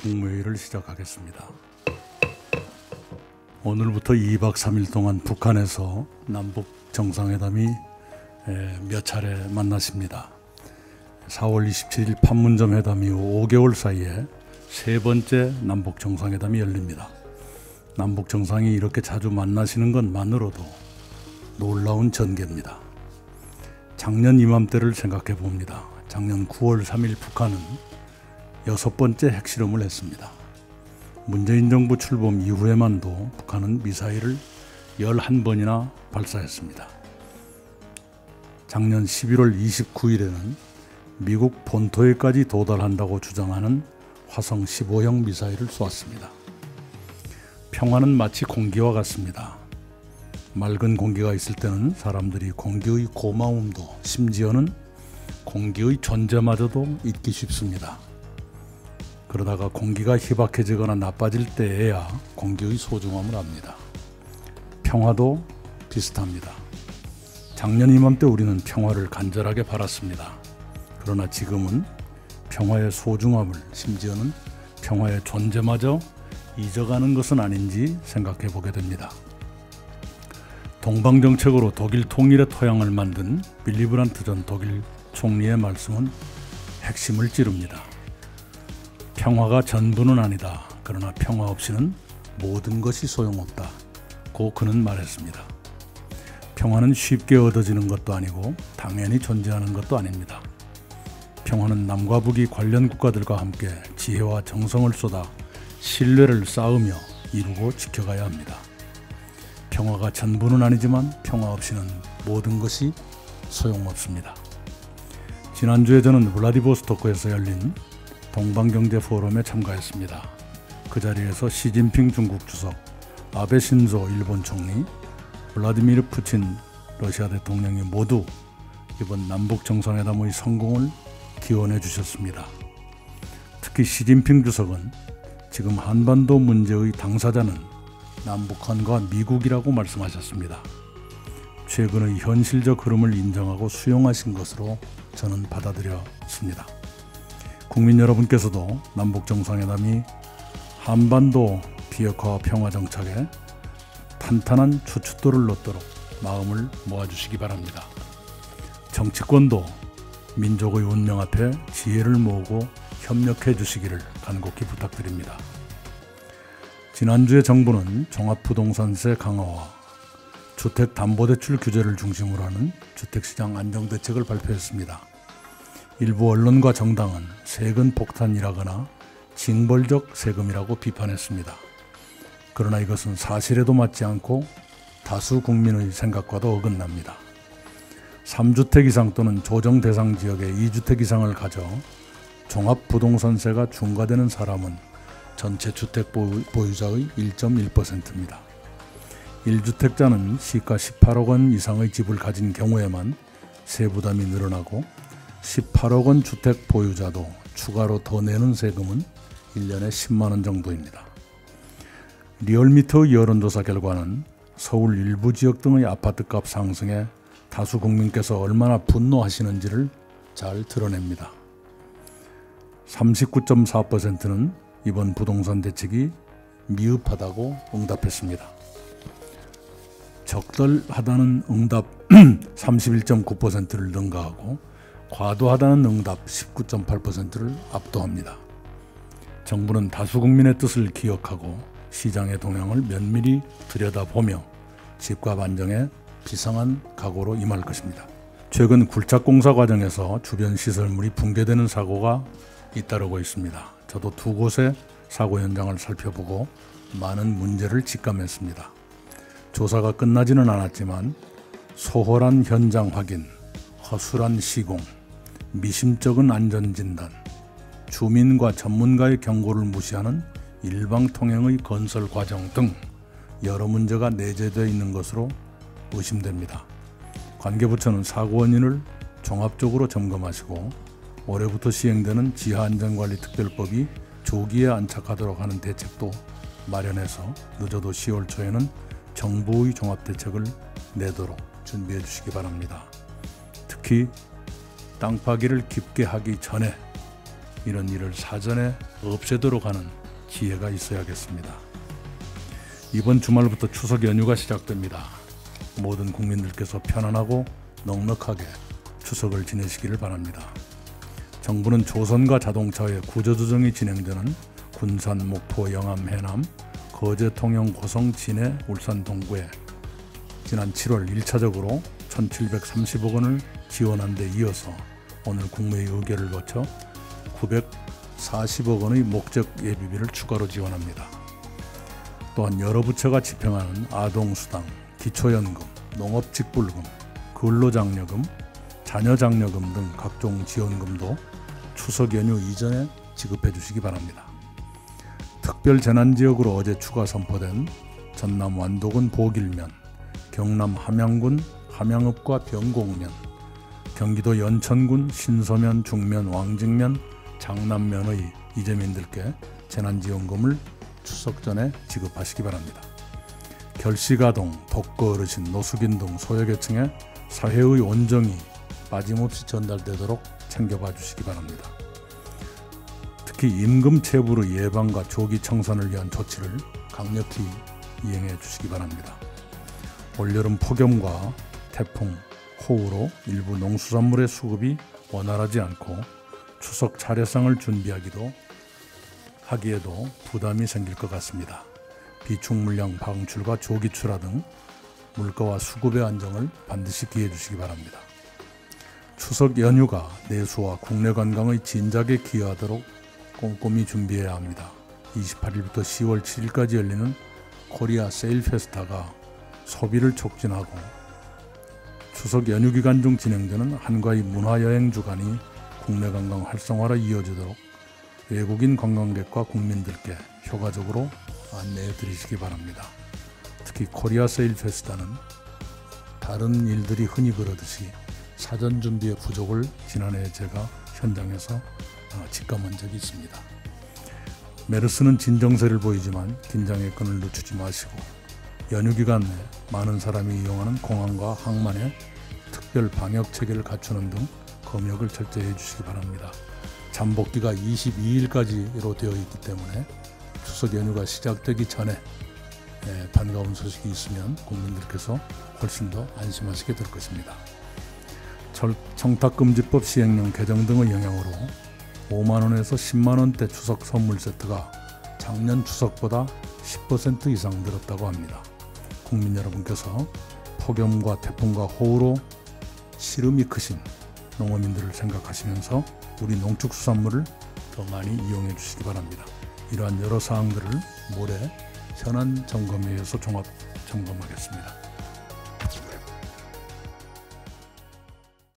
국무회의를 시작하겠습니다. 오늘부터 2박 3일 동안 북한에서 남북 정상회담이 몇 차례 만났습니다. 4월 27일 판문점 회담 이후 5개월 사이에 세 번째 남북 정상회담이 열립니다. 남북 정상이 이렇게 자주 만나시는 것만으로도 놀라운 전개입니다. 작년 이맘때를 생각해 봅니다. 작년 9월 3일 북한은 6번째 핵실험을 했습니다. 문재인 정부 출범 이후에만도 북한은 미사일을 11번이나 발사했습니다. 작년 11월 29일에는 미국 본토에까지 도달한다고 주장하는 화성 15형 미사일을 쏘았습니다. 평화는 마치 공기와 같습니다. 맑은 공기가 있을 때는 사람들이 공기의 고마움도 심지어는 공기의 존재마저도 잊기 쉽습니다. 그러다가 공기가 희박해지거나 나빠질 때에야 공기의 소중함을 압니다. 평화도 비슷합니다. 작년 이맘때 우리는 평화를 간절하게 바랐습니다. 그러나 지금은 평화의 소중함을, 심지어는 평화의 존재마저 잊어가는 것은 아닌지 생각해 보게 됩니다. 동방정책으로 독일 통일의 토양을 만든 빌리 브란트 전 독일 총리의 말씀은 핵심을 찌릅니다. 평화가 전부는 아니다. 그러나 평화 없이는 모든 것이 소용없다. 고 그는 말했습니다. 평화는 쉽게 얻어지는 것도 아니고 당연히 존재하는 것도 아닙니다. 평화는 남과 북이 관련 국가들과 함께 지혜와 정성을 쏟아 신뢰를 쌓으며 이루고 지켜가야 합니다. 평화가 전부는 아니지만 평화 없이는 모든 것이 소용없습니다. 지난주에 저는 블라디보스토크에서 열린 동방경제 포럼에 참가했습니다. 그 자리에서 시진핑 중국 주석, 아베 신조 일본 총리, 블라디미르 푸친 러시아 대통령이 모두 이번 남북 정상회담의 성공을 기원해 주셨습니다. 특히 시진핑 주석은 지금 한반도 문제의 당사자는 남북한과 미국이라고 말씀하셨습니다. 최근의 현실적 흐름을 인정하고 수용하신 것으로 저는 받아들였습니다. 국민 여러분께서도 남북 정상회담이 한반도 비핵화와 평화 정착에 탄탄한 추춧돌을 놓도록 마음을 모아주시기 바랍니다. 정치권도 민족의 운명 앞에 지혜를 모으고 협력해 주시기를 간곡히 부탁드립니다. 지난주에 정부는 종합부동산세 강화와 주택담보대출 규제를 중심으로 하는 주택시장 안정대책을 발표했습니다. 일부 언론과 정당은 세금 폭탄이라거나 징벌적 세금이라고 비판했습니다. 그러나 이것은 사실에도 맞지 않고 다수 국민의 생각과도 어긋납니다. 3주택 이상 또는 조정 대상 지역에 2주택 이상을 가져 종합부동산세가 중과되는 사람은 전체 주택 보유자의 1.1%입니다. 1주택자는 시가 18억 원 이상의 집을 가진 경우에만 세부담이 늘어나고 18억 원 주택 보유자도 추가로 더 내는 세금은 1년에 10만 원 정도입니다. 리얼미터 여론조사 결과는 서울 일부 지역 등의 아파트값 상승에 다수 국민께서 얼마나 분노하시는지를 잘 드러냅니다. 39.4%는 이번 부동산 대책이 미흡하다고 응답했습니다. 적절하다는 응답 31.9%를 능가하고 과도하다는 응답 19.8%를 압도합니다. 정부는 다수 국민의 뜻을 기억하고 시장의 동향을 면밀히 들여다보며 집값 안정에 비상한 각오로 임할 것입니다. 최근 굴착공사 과정에서 주변 시설물이 붕괴되는 사고가 잇따르고 있습니다. 저도 두 곳의 사고 현장을 살펴보고 많은 문제를 직감했습니다. 조사가 끝나지는 않았지만 소홀한 현장 확인, 허술한 시공, 미심쩍은 안전진단, 주민과 전문가의 경고를 무시하는 일방통행의 건설 과정 등 여러 문제가 내재되어 있는 것으로 의심됩니다. 관계부처는 사고 원인을 종합적으로 점검하시고 올해부터 시행되는 지하안전관리특별법이 조기에 안착하도록 하는 대책도 마련해서 늦어도 10월 초에는 정부의 종합대책을 내도록 준비해 주시기 바랍니다. 특히 땅 파기를 깊게 하기 전에 이런 일을 사전에 없애도록 하는 지혜가 있어야겠습니다. 이번 주말부터 추석 연휴가 시작됩니다. 모든 국민들께서 편안하고 넉넉하게 추석을 지내시기를 바랍니다. 정부는 조선과 자동차의 구조조정이 진행되는 군산, 목포, 영암, 해남, 거제, 통영, 고성, 진해, 울산, 동구에 지난 7월 1차적으로 1,730억 원을 지원한 데 이어서 오늘 국무회의 의결을 거쳐 940억 원의 목적 예비비를 추가로 지원합니다. 또한 여러 부처가 집행하는 아동수당, 기초연금, 농업직불금, 근로장려금, 자녀장려금 등 각종 지원금도 추석 연휴 이전에 지급해 주시기 바랍니다. 특별재난지역으로 어제 추가 선포된 전남 완도군 보길면, 경남 함양군 함양읍과 병곡면, 경기도 연천군 신서면, 중면, 왕직면, 장남면의 이재민들께 재난지원금을 추석 전에 지급하시기 바랍니다. 결식아동, 독거 어르신, 노숙인 등 소외계층에 사회의 온정이 빠짐없이 전달되도록 챙겨봐 주시기 바랍니다. 특히 임금체불의 예방과 조기 청산을 위한 조치를 강력히 이행해 주시기 바랍니다. 올여름 폭염과 태풍, 호우로 일부 농수산물의 수급이 원활하지 않고 추석 차례상을 준비하기에도 부담이 생길 것 같습니다. 비축 물량 방출과 조기 출하 등 물가와 수급의 안정을 반드시 기해 주시기 바랍니다. 추석 연휴가 내수와 국내 관광의 진작에 기여하도록 꼼꼼히 준비해야 합니다. 28일부터 10월 7일까지 열리는 코리아 세일 페스타가 소비를 촉진하고 추석 연휴 기간 중 진행되는 한과의 문화여행 주간이 국내 관광 활성화로 이어지도록 외국인 관광객과 국민들께 효과적으로 안내해 드리시기 바랍니다. 특히 코리아 세일 페스타는 다른 일들이 흔히 그러듯이 사전 준비의 부족을 지난해 제가 현장에서 직감한 적이 있습니다. 메르스는 진정세를 보이지만 긴장의 끈을 늦추지 마시고 연휴 기간 내 많은 사람이 이용하는 공항과 항만에 특별 방역 체계를 갖추는 등 검역을 철저히 해주시기 바랍니다. 잠복기가 22일까지로 되어 있기 때문에 추석 연휴가 시작되기 전에 반가운 소식이 있으면 국민들께서 훨씬 더 안심하시게 될 것입니다. 청탁금지법 시행령 개정 등의 영향으로 5만원에서 10만원대 추석 선물 세트가 작년 추석보다 10% 이상 늘었다고 합니다. 국민 여러분께서 폭염과 태풍과 호우로 시름이 크신 농어민들을 생각하시면서 우리 농축수산물을 더 많이 이용해 주시기 바랍니다. 이러한 여러 사항들을 모레 현안 점검회에서 종합 점검하겠습니다.